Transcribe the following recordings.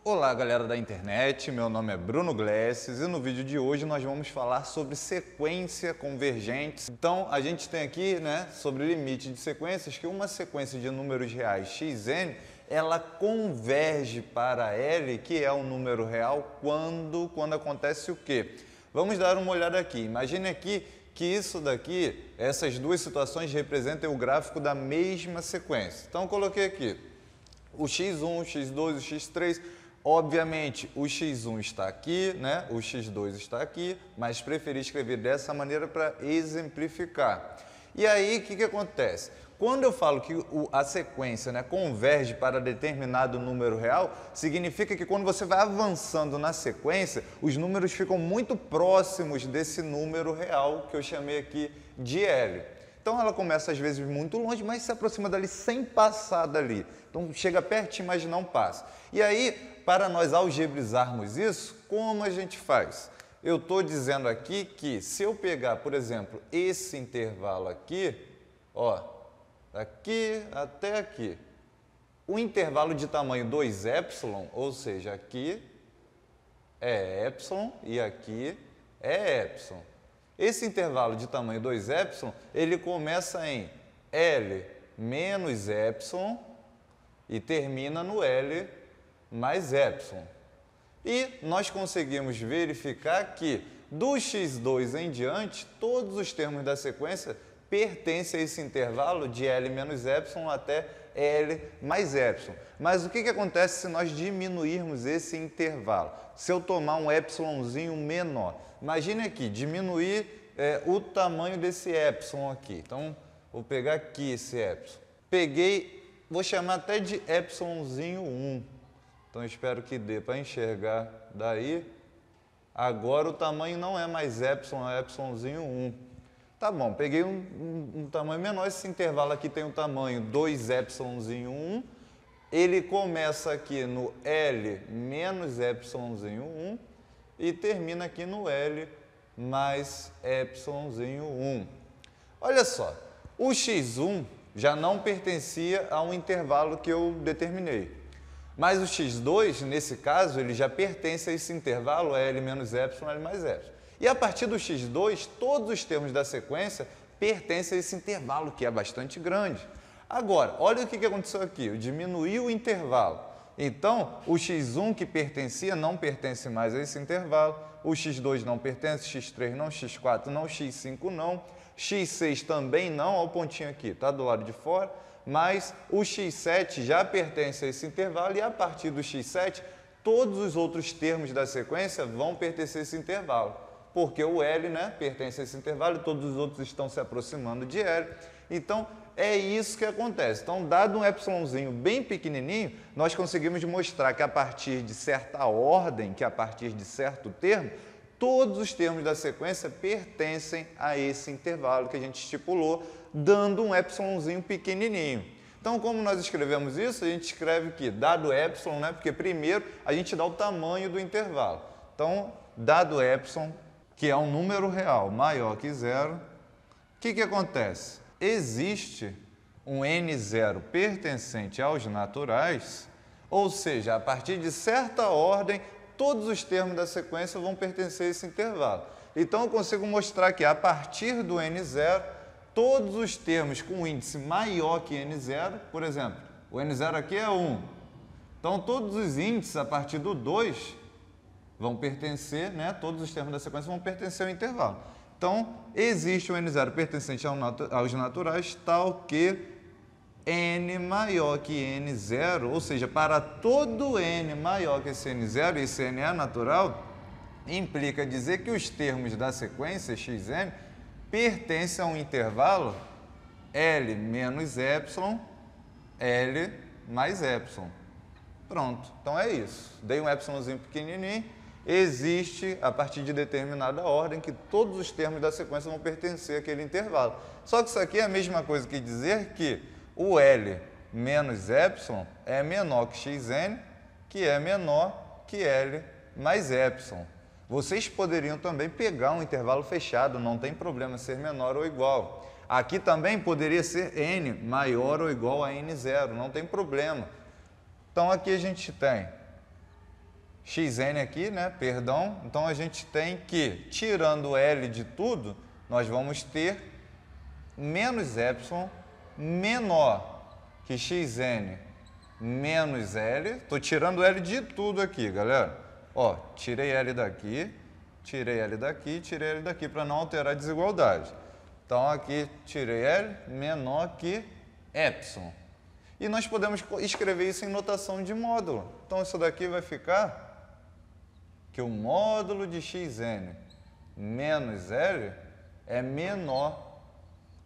Olá, galera da internet, meu nome é Bruno Glesses e no vídeo de hoje nós vamos falar sobre sequência convergente. Então, a gente tem aqui, sobre limite de sequências, que uma sequência de números reais xn, ela converge para L, que é um número real, quando acontece o quê? Vamos dar uma olhada aqui. Imagine aqui que isso daqui, essas duas situações representem o gráfico da mesma sequência. Então, eu coloquei aqui o x1, o x2, o x3. Obviamente, o x1 está aqui, o x2 está aqui, mas preferi escrever dessa maneira para exemplificar. E aí, o que acontece? Quando eu falo que a sequência converge para determinado número real, significa que quando você vai avançando na sequência, os números ficam muito próximos desse número real que eu chamei aqui de L. Então, ela começa às vezes muito longe, mas se aproxima dali sem passar dali. Então, chega pertinho, mas não passa. E aí, para nós algebrizarmos isso, como a gente faz? Eu estou dizendo aqui que se eu pegar, por exemplo, esse intervalo aqui, daqui até aqui, o intervalo de tamanho 2ε, ou seja, aqui é ε e aqui é ε. Esse intervalo de tamanho 2ε, ele começa em L menos ε e termina no L mais ε. E nós conseguimos verificar que do x2 em diante, todos os termos da sequência pertencem a esse intervalo de L menos ε até L mais ε. Mas o que acontece se nós diminuirmos esse intervalo? Se eu tomar um êpsilonzinho menor. Imagine aqui, diminuir o tamanho desse êpsilon aqui. Então, vou pegar aqui esse êpsilon. Peguei, vou chamar até de êpsilonzinho 1. Então, espero que dê para enxergar daí. Agora, o tamanho não é mais êpsilon, é êpsilonzinho 1. Tá bom, peguei um tamanho menor. Esse intervalo aqui tem o tamanho 2 êpsilonzinho 1. Ele começa aqui no L menos êpsilonzinho 1 e termina aqui no L mais êpsilonzinho 1. Olha só, o x1 já não pertencia a um intervalo que eu determinei. Mas o x2, nesse caso, ele já pertence a esse intervalo L menos ε, L mais ε. E a partir do x2, todos os termos da sequência pertencem a esse intervalo, que é bastante grande. Agora, olha o que aconteceu aqui, eu diminui o intervalo. Então, o x1 que pertencia não pertence mais a esse intervalo, o x2 não pertence, x3 não, x4 não, x5 não, x6 também não, olha o pontinho aqui, está do lado de fora, mas o x7 já pertence a esse intervalo e a partir do x7, todos os outros termos da sequência vão pertencer a esse intervalo, porque o L pertence a esse intervalo e todos os outros estão se aproximando de L. Então, é isso que acontece. Então, dado um êpsilonzinho bem pequenininho, nós conseguimos mostrar que a partir de certa ordem, que a partir de certo termo, todos os termos da sequência pertencem a esse intervalo que a gente estipulou, dando um êpsilonzinho pequenininho. Então, como nós escrevemos isso? A gente escreve que, dado êpsilon, porque primeiro a gente dá o tamanho do intervalo. Então, dado êpsilon, que é um número real maior que zero, o que acontece? Existe um n0 pertencente aos naturais, ou seja, a partir de certa ordem, todos os termos da sequência vão pertencer a esse intervalo. Então, eu consigo mostrar que a partir do n0, todos os termos com índice maior que n0, por exemplo, o n0 aqui é 1. Então, todos os índices a partir do 2 vão pertencer, todos os termos da sequência vão pertencer ao intervalo. Então, existe um n0 pertencente aos naturais, tal que n maior que n0, ou seja, para todo n maior que esse n0, e esse n é natural, implica dizer que os termos da sequência xn pertencem a um intervalo L menos ε, L mais ε. Pronto, então é isso. Dei um êpsilonzinho pequenininho. Existe, a partir de determinada ordem, que todos os termos da sequência vão pertencer àquele intervalo. Só que isso aqui é a mesma coisa que dizer que o L menos ε é menor que xn, que é menor que L mais ε. Vocês poderiam também pegar um intervalo fechado, não tem problema ser menor ou igual. Aqui também poderia ser n maior ou igual a n0, não tem problema. Então, aqui a gente tem xn aqui, né, perdão, então a gente tem que, tirando L de tudo, nós vamos ter menos epsilon menor que xn menos L. Estou tirando L de tudo aqui, galera. Ó, tirei L daqui, tirei L daqui, tirei L daqui, para não alterar a desigualdade. Então, aqui, tirei L menor que epsilon. E nós podemos escrever isso em notação de módulo. Então, isso daqui vai ficar que o módulo de xn menos L é menor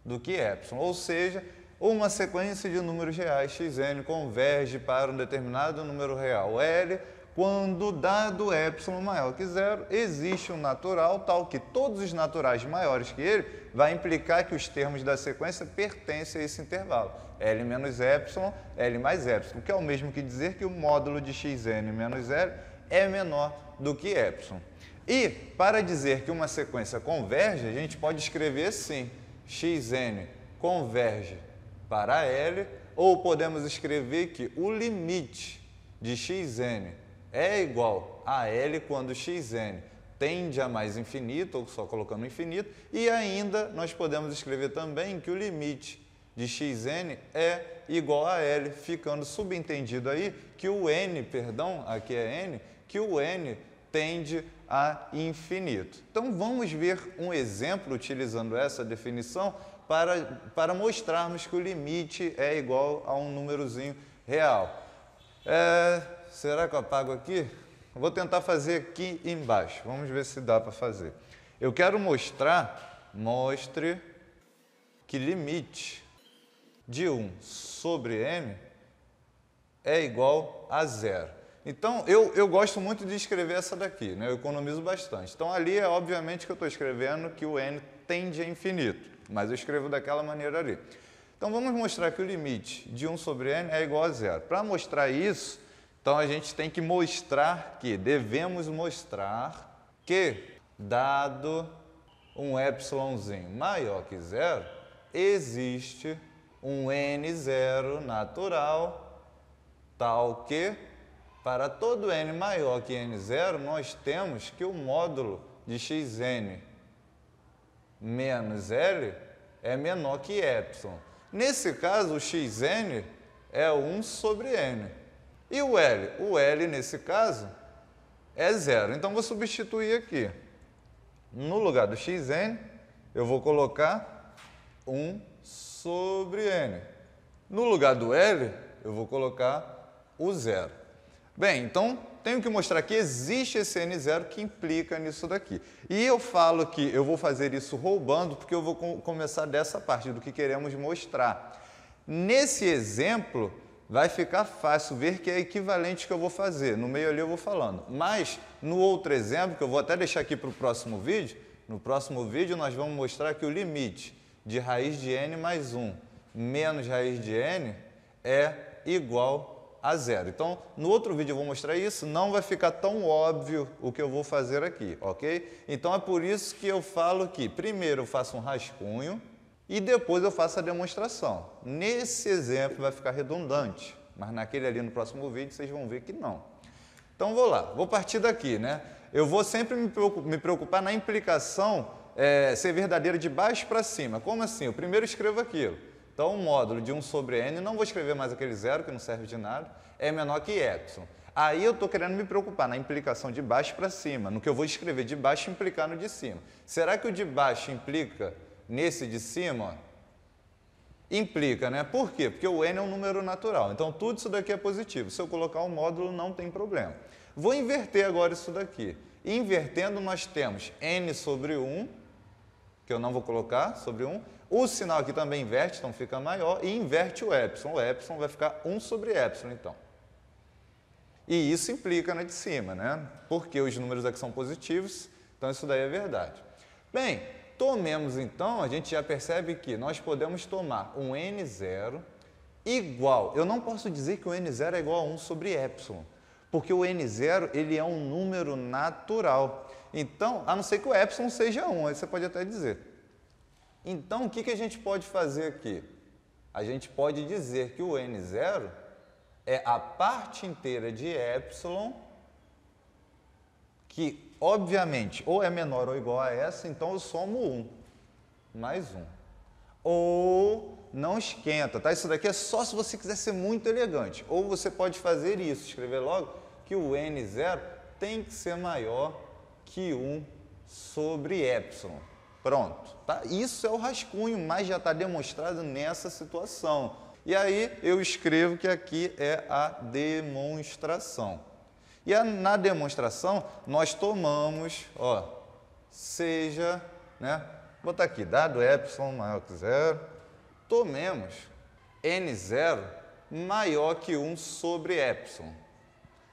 do que epsilon. Ou seja, uma sequência de números reais xn converge para um determinado número real L quando, dado epsilon maior que zero, existe um natural tal que todos os naturais maiores que ele vai implicar que os termos da sequência pertencem a esse intervalo. L menos epsilon, L mais epsilon, que é o mesmo que dizer que o módulo de xn menos L é menor do que epsilon. E, para dizer que uma sequência converge, a gente pode escrever assim, xn converge para L, ou podemos escrever que o limite de xn é igual a L quando xn tende a mais infinito, ou só colocando infinito, e ainda nós podemos escrever também que o limite de xn é igual a L, ficando subentendido aí que o n, perdão, aqui é n, que o n tende a infinito. Então, vamos ver um exemplo utilizando essa definição para mostrarmos que o limite é igual a um númerozinho real. Será que eu apago aqui? Vou tentar fazer aqui embaixo. Vamos ver se dá para fazer. Eu quero mostre que limite de 1 sobre n é igual a zero. Então, eu gosto muito de escrever essa daqui, né? Eu economizo bastante. Então, ali é obviamente que eu estou escrevendo que o n tende a infinito, mas eu escrevo daquela maneira ali. Então, vamos mostrar que o limite de 1 sobre n é igual a zero. Para mostrar isso, então a gente tem que mostrar que, devemos mostrar que, dado um epsilonzinho maior que zero, existe um n0 natural, tal que, para todo n maior que n0, nós temos que o módulo de xn menos L é menor que epsilon. Nesse caso, o xn é 1 sobre n. E o L? O L, nesse caso, é zero. Então, vou substituir aqui. No lugar do xn, eu vou colocar 1 sobre n. No lugar do L, eu vou colocar o zero. Bem, então, tenho que mostrar que existe esse n0 que implica nisso daqui. E eu falo que eu vou fazer isso roubando, porque eu vou começar dessa parte, do que queremos mostrar. Nesse exemplo, vai ficar fácil ver que é equivalente que eu vou fazer. No meio ali eu vou falando. Mas, no outro exemplo, que eu vou até deixar aqui para o próximo vídeo, no próximo vídeo nós vamos mostrar que o limite de raiz de n mais 1 menos raiz de n é igual a zero. Então, no outro vídeo eu vou mostrar isso, não vai ficar tão óbvio o que eu vou fazer aqui, ok? Então, é por isso que eu falo que primeiro eu faço um rascunho e depois eu faço a demonstração. Nesse exemplo vai ficar redundante, mas naquele ali no próximo vídeo vocês vão ver que não. Então, vou lá, vou partir daqui, né? Eu vou sempre me preocupar na implicação ser verdadeira de baixo para cima. Como assim? Eu primeiro escrevo aquilo. Então, o módulo de 1 sobre n, não vou escrever mais aquele zero, que não serve de nada, é menor que epsilon. Aí eu estou querendo me preocupar na implicação de baixo para cima, no que eu vou escrever de baixo implicar no de cima. Será que o de baixo implica nesse de cima? Implica, né? Por quê? Porque o n é um número natural, então tudo isso daqui é positivo. Se eu colocar um módulo, não tem problema. Vou inverter agora isso daqui. Invertendo, nós temos n sobre 1, que eu não vou colocar, sobre 1. O sinal aqui também inverte, então fica maior, e inverte o epsilon. O epsilon vai ficar 1 sobre epsilon, então. E isso implica na de cima, né? Porque os números aqui são positivos, então isso daí é verdade. Bem, tomemos então, a gente já percebe que nós podemos tomar um n0 igual. Eu não posso dizer que o n0 é igual a 1 sobre epsilon, porque o n0 ele é um número natural. Então, a não ser que o epsilon seja 1, aí você pode até dizer. Então, o que a gente pode fazer aqui? A gente pode dizer que o n0 é a parte inteira de epsilon que, obviamente, ou é menor ou igual a essa, então eu somo 1, mais 1. Ou não esquenta, tá? Isso daqui é só se você quiser ser muito elegante. Ou você pode fazer isso, escrever logo que o n0 tem que ser maior que 1 sobre epsilon. Pronto, tá? Isso é o rascunho, mas já está demonstrado nessa situação. E aí eu escrevo que aqui é a demonstração. E na demonstração nós tomamos, ó, seja, né? Vou botar aqui, dado epsilon maior que 0, tomemos n0 maior que 1 sobre epsilon.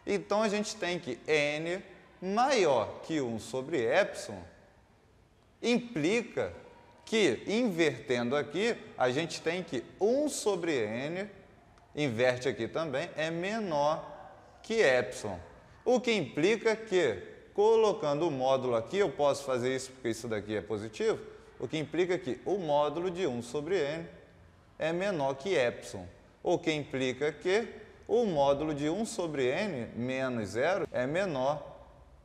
Então a gente tem que n maior que 1 sobre epsilon implica que, invertendo aqui, a gente tem que 1 sobre n, inverte aqui também, é menor que epsilon. O que implica que, colocando o módulo aqui, eu posso fazer isso porque isso daqui é positivo, o que implica que o módulo de 1 sobre n é menor que epsilon. O que implica que o módulo de 1 sobre n menos 0 é menor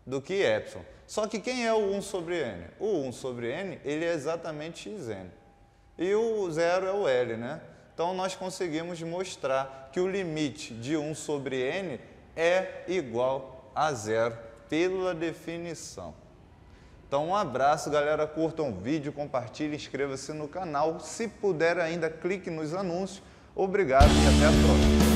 do que epsilon. Só que quem é o 1 sobre n? O 1 sobre n, ele é exatamente xn. E o 0 é o L, né? Então, nós conseguimos mostrar que o limite de 1 sobre n é igual a 0 pela definição. Então, um abraço, galera. Curtam o vídeo, compartilhem, inscreva-se no canal. Se puder ainda, clique nos anúncios. Obrigado e até a próxima.